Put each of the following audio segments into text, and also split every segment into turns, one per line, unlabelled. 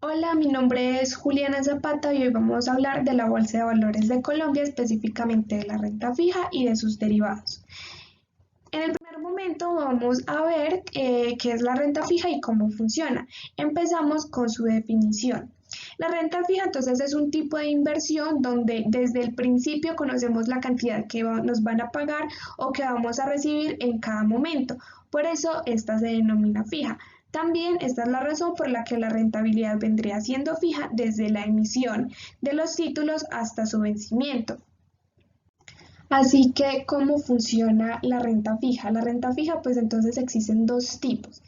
Hola, mi nombre es Juliana Zapata y hoy vamos a hablar de la Bolsa de Valores de Colombia, específicamente de la renta fija y de sus derivados. En el primer momento vamos a ver qué es la renta fija y cómo funciona. Empezamos con su definición. La renta fija entonces es un tipo de inversión donde desde el principio conocemos la cantidad que nos van a pagar o que vamos a recibir en cada momento. Por eso esta se denomina fija. También esta es la razón por la que la rentabilidad vendría siendo fija desde la emisión de los títulos hasta su vencimiento. Así que, ¿cómo funciona la renta fija? La renta fija, pues entonces existen dos tipos,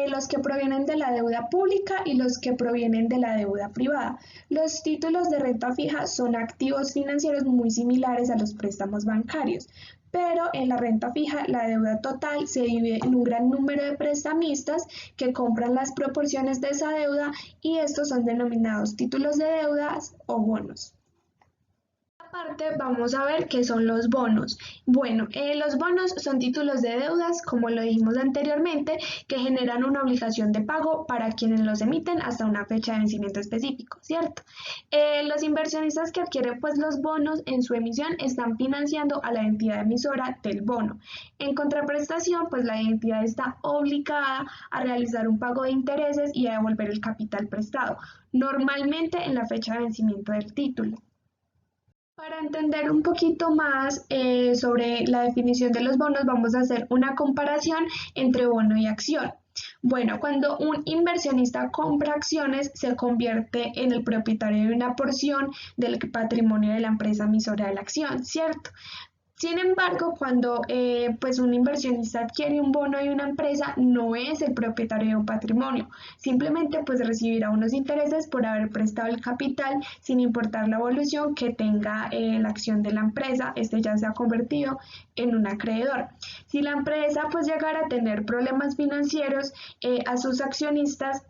los que provienen de la deuda pública y los que provienen de la deuda privada. Los títulos de renta fija son activos financieros muy similares a los préstamos bancarios, pero en la renta fija la deuda total se divide en un gran número de prestamistas que compran las proporciones de esa deuda y estos son denominados títulos de deudas o bonos. Parte vamos a ver qué son los bonos. Bueno, los bonos son títulos de deudas, como lo dijimos anteriormente, que generan una obligación de pago para quienes los emiten hasta una fecha de vencimiento específico, ¿cierto? Los inversionistas que adquieren pues los bonos en su emisión están financiando a la entidad emisora del bono. En contraprestación, pues la entidad está obligada a realizar un pago de intereses y a devolver el capital prestado, normalmente en la fecha de vencimiento del título. Para entender un poquito más sobre la definición de los bonos, vamos a hacer una comparación entre bono y acción. Bueno, cuando un inversionista compra acciones, se convierte en el propietario de una porción del patrimonio de la empresa emisora de la acción, ¿cierto? Sin embargo, cuando pues un inversionista adquiere un bono de una empresa, no es el propietario de un patrimonio, simplemente pues recibirá unos intereses por haber prestado el capital sin importar la evolución que tenga la acción de la empresa, este ya se ha convertido en un acreedor. Si la empresa pues llegara a tener problemas financieros, a sus accionistas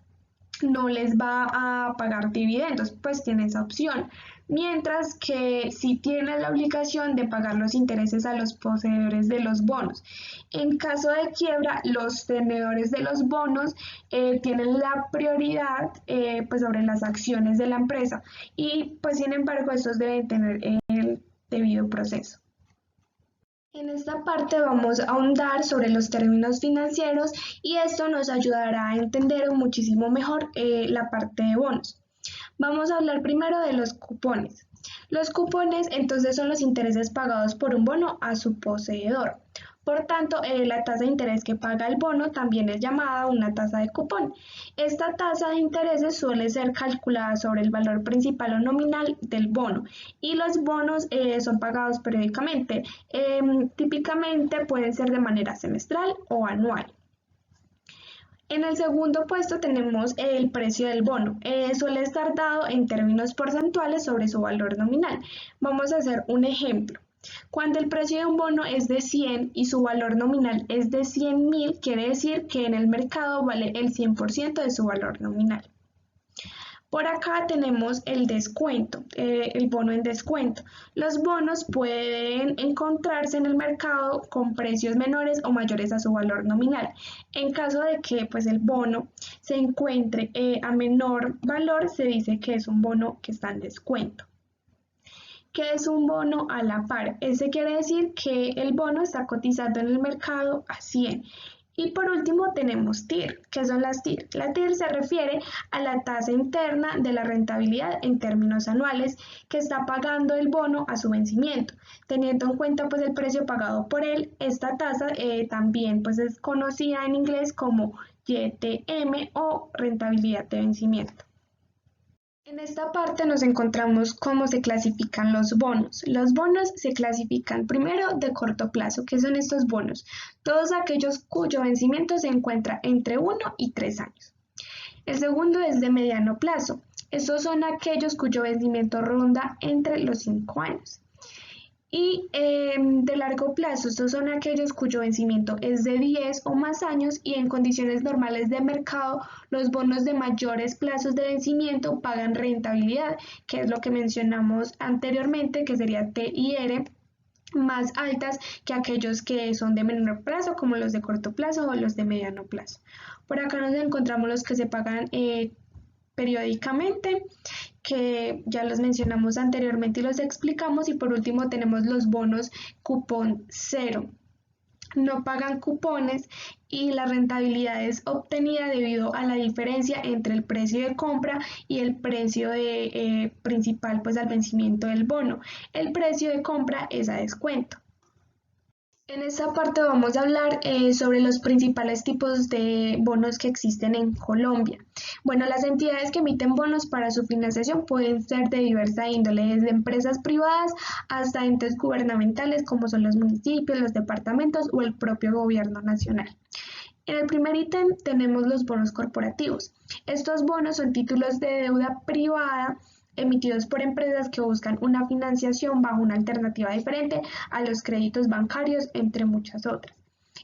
no les va a pagar dividendos, pues tiene esa opción. Mientras que sí tiene la obligación de pagar los intereses a los poseedores de los bonos. En caso de quiebra, los tenedores de los bonos tienen la prioridad pues sobre las acciones de la empresa y pues sin embargo estos deben tener el debido proceso. En esta parte vamos a ahondar sobre los términos financieros y esto nos ayudará a entender muchísimo mejor la parte de bonos. Vamos a hablar primero de los cupones. Los cupones entonces son los intereses pagados por un bono a su poseedor. Por tanto, la tasa de interés que paga el bono también es llamada una tasa de cupón. Esta tasa de intereses suele ser calculada sobre el valor principal o nominal del bono y los bonos son pagados periódicamente. Típicamente pueden ser de manera semestral o anual. En el segundo puesto tenemos el precio del bono. Suele estar dado en términos porcentuales sobre su valor nominal. Vamos a hacer un ejemplo. Cuando el precio de un bono es de 100 y su valor nominal es de 100.000, quiere decir que en el mercado vale el 100% de su valor nominal. Por acá tenemos el descuento, el bono en descuento. Los bonos pueden encontrarse en el mercado con precios menores o mayores a su valor nominal. En caso de que pues, el bono se encuentre a menor valor, se dice que es un bono que está en descuento. ¿Qué es un bono a la par? Ese quiere decir que el bono está cotizando en el mercado a 100. Y por último tenemos TIR. ¿Qué son las TIR? La TIR se refiere a la tasa interna de la rentabilidad en términos anuales que está pagando el bono a su vencimiento. Teniendo en cuenta pues el precio pagado por él, esta tasa también pues es conocida en inglés como YTM o rentabilidad de vencimiento. En esta parte nos encontramos cómo se clasifican los bonos. Los bonos se clasifican primero de corto plazo, que son estos bonos, todos aquellos cuyo vencimiento se encuentra entre 1 y 3 años. El segundo es de mediano plazo, estos son aquellos cuyo vencimiento ronda entre los 5 años. Y de largo plazo, estos son aquellos cuyo vencimiento es de 10 o más años y en condiciones normales de mercado, los bonos de mayores plazos de vencimiento pagan rentabilidad, que es lo que mencionamos anteriormente, que sería T y R, más altas que aquellos que son de menor plazo, como los de corto plazo o los de mediano plazo. Por acá nos encontramos los que se pagan periódicamente, que ya los mencionamos anteriormente y los explicamos. Y por último tenemos los bonos cupón cero. No pagan cupones y la rentabilidad es obtenida debido a la diferencia entre el precio de compra y el precio de principal, pues al vencimiento del bono. El precio de compra es a descuento. En esta parte vamos a hablar sobre los principales tipos de bonos que existen en Colombia. Bueno, las entidades que emiten bonos para su financiación pueden ser de diversa índole, desde empresas privadas hasta entes gubernamentales como son los municipios, los departamentos o el propio gobierno nacional. En el primer ítem tenemos los bonos corporativos. Estos bonos son títulos de deuda privada emitidos por empresas que buscan una financiación bajo una alternativa diferente a los créditos bancarios, entre muchas otras.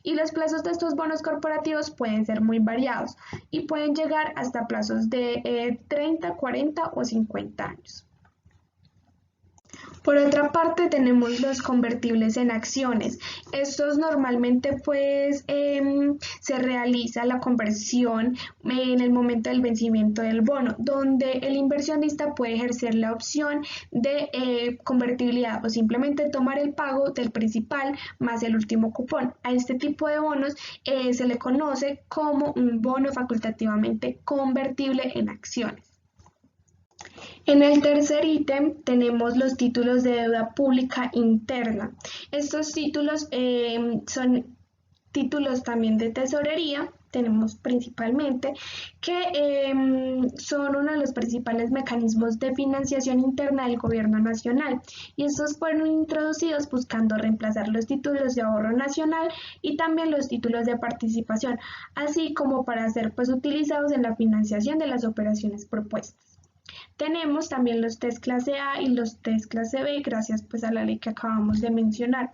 Y los plazos de estos bonos corporativos pueden ser muy variados y pueden llegar hasta plazos de 30, 40 o 50 años. Por otra parte tenemos los convertibles en acciones. Estos normalmente pues se realiza la conversión en el momento del vencimiento del bono, donde el inversionista puede ejercer la opción de convertibilidad o simplemente tomar el pago del principal más el último cupón. A este tipo de bonos se le conoce como un bono facultativamente convertible en acciones. En el tercer ítem tenemos los títulos de deuda pública interna. Estos títulos son títulos también de tesorería, tenemos principalmente, que son uno de los principales mecanismos de financiación interna del gobierno nacional, y estos fueron introducidos buscando reemplazar los títulos de ahorro nacional y también los títulos de participación, así como para ser pues utilizados en la financiación de las operaciones propuestas. Tenemos también los test clase A y los test clase B, gracias pues a la ley que acabamos de mencionar.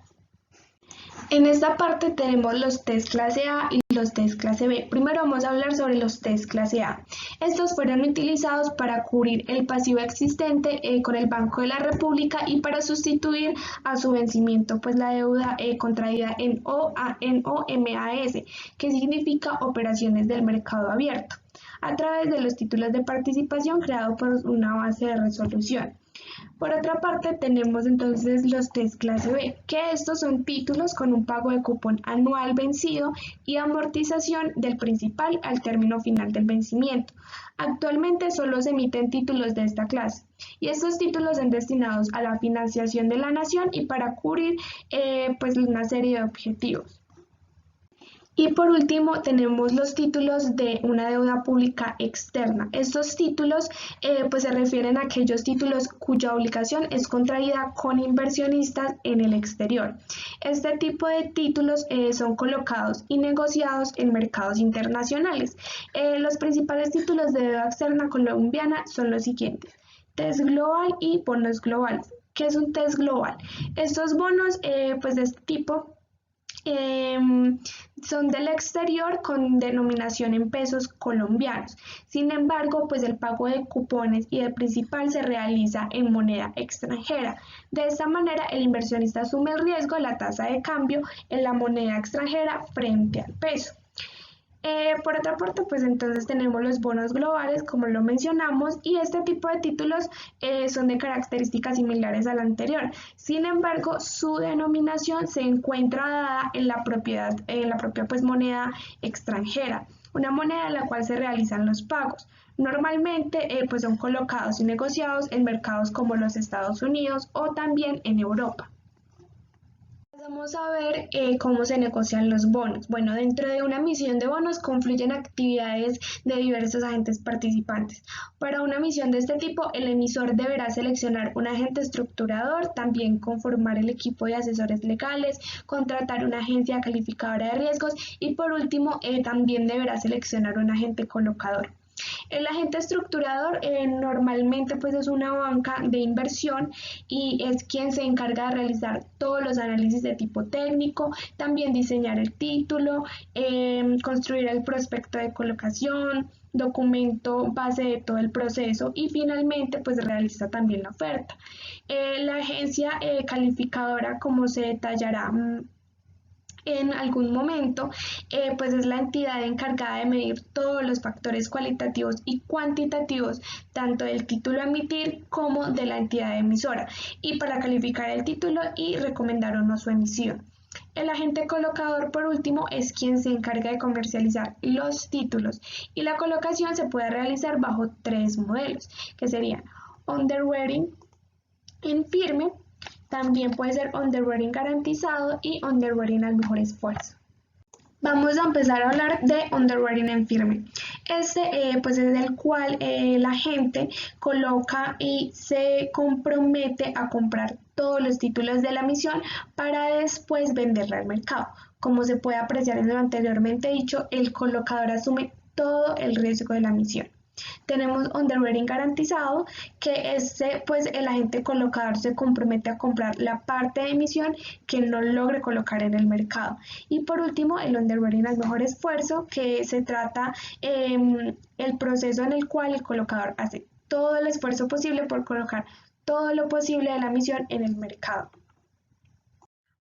En esta parte tenemos los test clase A y los test clase B. Primero vamos a hablar sobre los test clase A. Estos fueron utilizados para cubrir el pasivo existente con el Banco de la República y para sustituir a su vencimiento pues la deuda contraída en OMAS, que significa operaciones del mercado abierto, a través de los títulos de participación creados por una base de resolución. Por otra parte tenemos entonces los test clase B, que estos son títulos con un pago de cupón anual vencido y amortización del principal al término final del vencimiento. Actualmente solo se emiten títulos de esta clase y estos títulos son destinados a la financiación de la nación y para cubrir pues una serie de objetivos. Y por último tenemos los títulos de una deuda pública externa. Estos títulos pues se refieren a aquellos títulos cuya obligación es contraída con inversionistas en el exterior. Este tipo de títulos son colocados y negociados en mercados internacionales. Los principales títulos de deuda externa colombiana son los siguientes: TES Global y bonos globales. ¿Qué es un TES Global? Estos bonos pues de este tipo son del exterior con denominación en pesos colombianos. Sin embargo, pues el pago de cupones y el principal se realiza en moneda extranjera. De esta manera, el inversionista asume el riesgo de la tasa de cambio en la moneda extranjera frente al peso. Por otra parte, pues entonces tenemos los bonos globales, como lo mencionamos, y este tipo de títulos son de características similares a la anterior. Sin embargo, su denominación se encuentra dada en la propia pues, moneda extranjera, una moneda en la cual se realizan los pagos. Normalmente pues son colocados y negociados en mercados como los Estados Unidos o también en Europa. Vamos a ver cómo se negocian los bonos. Bueno, dentro de una emisión de bonos confluyen actividades de diversos agentes participantes. Para una emisión de este tipo, el emisor deberá seleccionar un agente estructurador, también conformar el equipo de asesores legales, contratar una agencia calificadora de riesgos y por último, también deberá seleccionar un agente colocador. El agente estructurador normalmente pues es una banca de inversión y es quien se encarga de realizar todos los análisis de tipo técnico, también diseñar el título, construir el prospecto de colocación, documento base de todo el proceso y finalmente pues realiza también la oferta. La agencia calificadora, como se detallará en algún momento, pues es la entidad encargada de medir todos los factores cualitativos y cuantitativos, tanto del título a emitir como de la entidad emisora, y para calificar el título y recomendar o no su emisión. El agente colocador, por último, es quien se encarga de comercializar los títulos, y la colocación se puede realizar bajo tres modelos, que serían underwriting en firme, también puede ser underwriting garantizado y underwriting al mejor esfuerzo. Vamos a empezar a hablar de underwriting en firme. Pues es el cual la gente coloca y se compromete a comprar todos los títulos de la emisión para después venderla al mercado. Como se puede apreciar en lo anteriormente dicho, el colocador asume todo el riesgo de la emisión. Tenemos underwriting garantizado, que pues el agente colocador se compromete a comprar la parte de emisión que no logre colocar en el mercado. Y por último, el underwriting al mejor esfuerzo, que se trata el proceso en el cual el colocador hace todo el esfuerzo posible por colocar todo lo posible de la emisión en el mercado.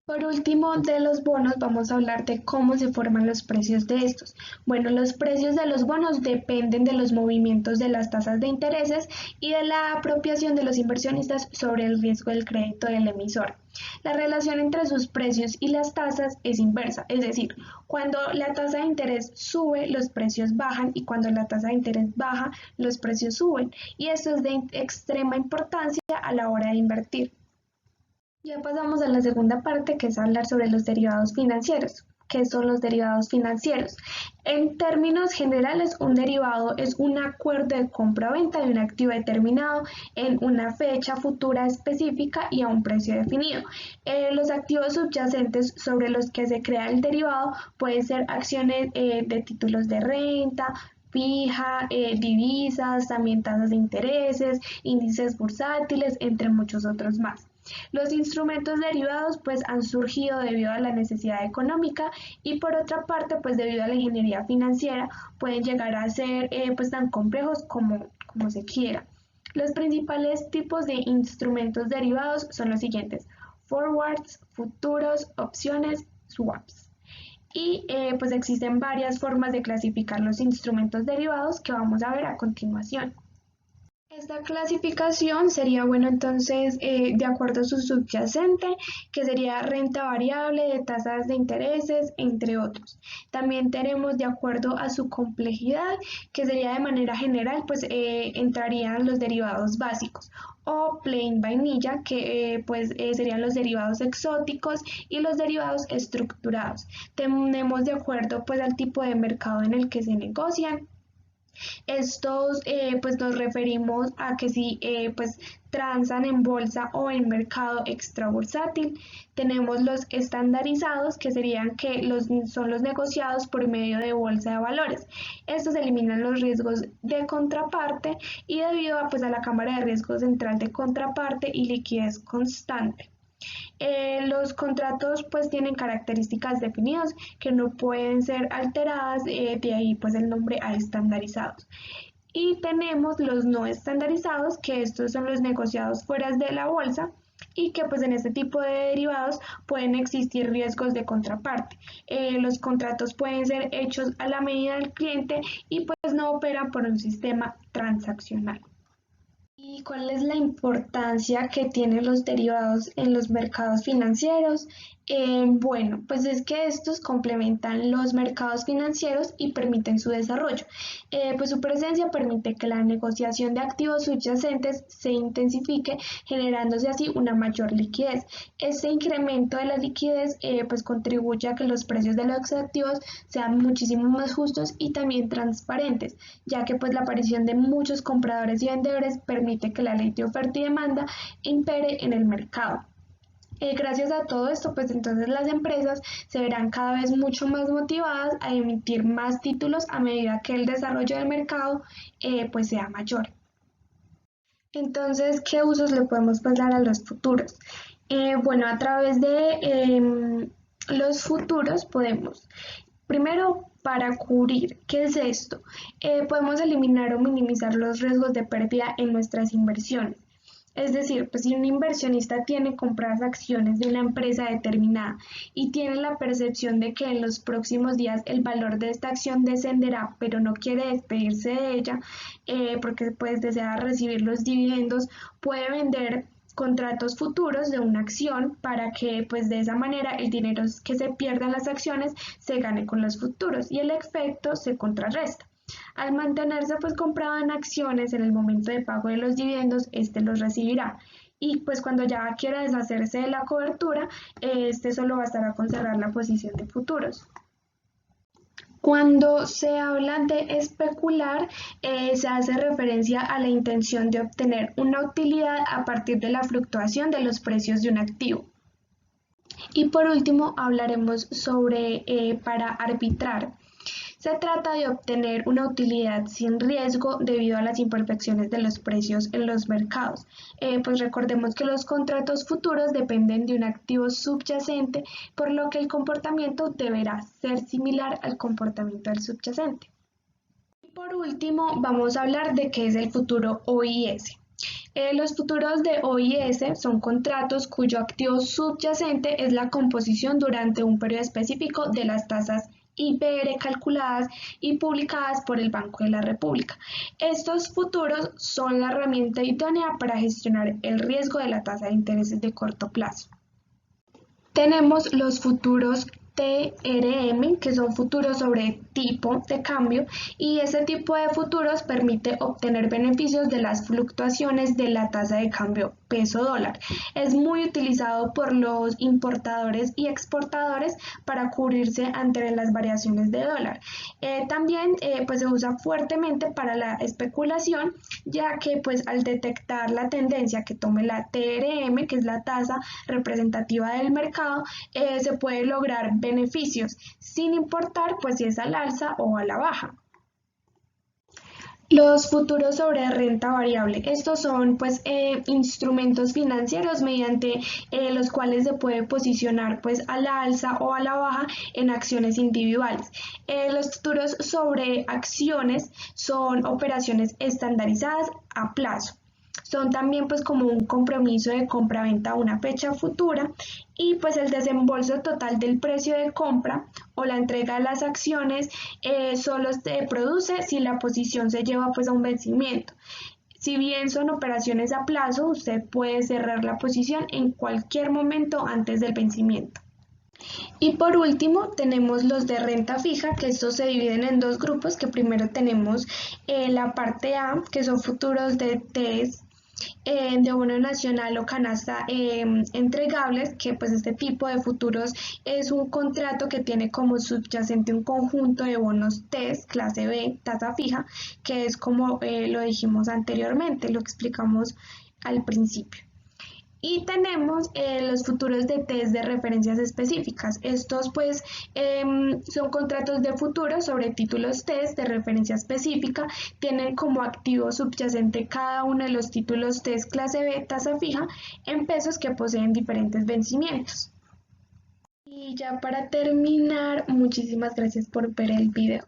Por último, de los bonos vamos a hablar de cómo se forman los precios de estos. Bueno, los precios de los bonos dependen de los movimientos de las tasas de intereses y de la apropiación de los inversionistas sobre el riesgo del crédito del emisor. La relación entre sus precios y las tasas es inversa, es decir, cuando la tasa de interés sube, los precios bajan, y cuando la tasa de interés baja, los precios suben. Y esto es de extrema importancia a la hora de invertir. Ya pasamos a la segunda parte, que es hablar sobre los derivados financieros. ¿Qué son los derivados financieros? En términos generales, un derivado es un acuerdo de compra-venta de un activo determinado en una fecha futura específica y a un precio definido. Los activos subyacentes sobre los que se crea el derivado pueden ser acciones de títulos de renta fija, divisas, también tasas de intereses, índices bursátiles, entre muchos otros más. Los instrumentos derivados pues han surgido debido a la necesidad económica, y por otra parte pues debido a la ingeniería financiera pueden llegar a ser pues tan complejos como se quiera. Los principales tipos de instrumentos derivados son los siguientes: forwards, futuros, opciones, swaps. Y pues existen varias formas de clasificar los instrumentos derivados que vamos a ver a continuación. Esta clasificación sería, bueno, entonces, de acuerdo a su subyacente, que sería renta variable, de tasas de intereses, entre otros. También tenemos de acuerdo a su complejidad, que sería de manera general, pues entrarían los derivados básicos, o plain vanilla, que serían los derivados exóticos, y los derivados estructurados. Tenemos de acuerdo pues al tipo de mercado en el que se negocian. Estos pues nos referimos a que si pues transan en bolsa o en mercado extrabursátil. Tenemos los estandarizados, que serían son los negociados por medio de bolsa de valores. Estos eliminan los riesgos de contraparte y debido a la cámara de riesgo central de contraparte y liquidez constante. Los contratos pues tienen características definidas que no pueden ser alteradas, de ahí pues el nombre a estandarizados. Y tenemos los no estandarizados, que estos son los negociados fuera de la bolsa, y que pues en este tipo de derivados pueden existir riesgos de contraparte. Los contratos pueden ser hechos a la medida del cliente y pues no operan por un sistema transaccional. ¿Y cuál es la importancia que tienen los derivados en los mercados financieros? Bueno, pues es que estos complementan los mercados financieros y permiten su desarrollo. Pues su presencia permite que la negociación de activos subyacentes se intensifique, generándose así una mayor liquidez. Este incremento de la liquidez pues contribuye a que los precios de los activos sean muchísimo más justos y también transparentes, ya que pues la aparición de muchos compradores y vendedores permite que la ley de oferta y demanda impere en el mercado. Gracias a todo esto, pues entonces las empresas se verán cada vez mucho más motivadas a emitir más títulos a medida que el desarrollo del mercado pues sea mayor. Entonces, ¿qué usos le podemos dar a los futuros? Bueno, a través de los futuros podemos, primero, para cubrir, ¿qué es esto? Podemos eliminar o minimizar los riesgos de pérdida en nuestras inversiones. Es decir, pues si un inversionista tiene compradas acciones de una empresa determinada y tiene la percepción de que en los próximos días el valor de esta acción descenderá, pero no quiere despedirse de ella porque pues desea recibir los dividendos, puede vender contratos futuros de una acción para que pues de esa manera el dinero que se pierda en las acciones se gane con los futuros y el efecto se contrarresta. Al mantenerse pues comprado en acciones en el momento de pago de los dividendos, este los recibirá. Y pues cuando ya quiera deshacerse de la cobertura, este solo bastará con cerrar la posición de futuros. Cuando se habla de especular, se hace referencia a la intención de obtener una utilidad a partir de la fluctuación de los precios de un activo. Y por último, hablaremos sobre para arbitrar. Se trata de obtener una utilidad sin riesgo debido a las imperfecciones de los precios en los mercados. Pues recordemos que los contratos futuros dependen de un activo subyacente, por lo que el comportamiento deberá ser similar al comportamiento del subyacente. Y por último, vamos a hablar de qué es el futuro OIS. Los futuros de OIS son contratos cuyo activo subyacente es la composición durante un periodo específico de las tasas IPR calculadas y publicadas por el Banco de la República. Estos futuros son la herramienta idónea para gestionar el riesgo de la tasa de intereses de corto plazo. Tenemos los futuros TRM, que son futuros sobre tipo de cambio, y ese tipo de futuros permite obtener beneficios de las fluctuaciones de la tasa de cambio peso-dólar. Es muy utilizado por los importadores y exportadores para cubrirse ante las variaciones de dólar. También pues se usa fuertemente para la especulación, ya que pues al detectar la tendencia que tome la TRM, que es la tasa representativa del mercado, se puede lograr beneficios sin importar pues si es al alza o a la baja. Los futuros sobre renta variable. Estos son pues instrumentos financieros mediante los cuales se puede posicionar pues a la alza o a la baja en acciones individuales. Los futuros sobre acciones son operaciones estandarizadas a plazo. Son también pues como un compromiso de compra-venta a una fecha futura y pues el desembolso total del precio de compra o la entrega de las acciones solo se produce si la posición se lleva pues a un vencimiento. Si bien son operaciones a plazo, usted puede cerrar la posición en cualquier momento antes del vencimiento. Y por último tenemos los de renta fija, que estos se dividen en dos grupos, que primero tenemos la parte A, que son futuros de TES, de bono nacional o canasta entregables, que pues este tipo de futuros es un contrato que tiene como subyacente un conjunto de bonos TES, clase B, tasa fija, que es como lo dijimos anteriormente, lo explicamos al principio. Y tenemos los futuros de test de referencias específicas. Estos pues son contratos de futuro sobre títulos test de referencia específica. Tienen como activo subyacente cada uno de los títulos test clase B, tasa fija, en pesos que poseen diferentes vencimientos. Y ya para terminar, muchísimas gracias por ver el video.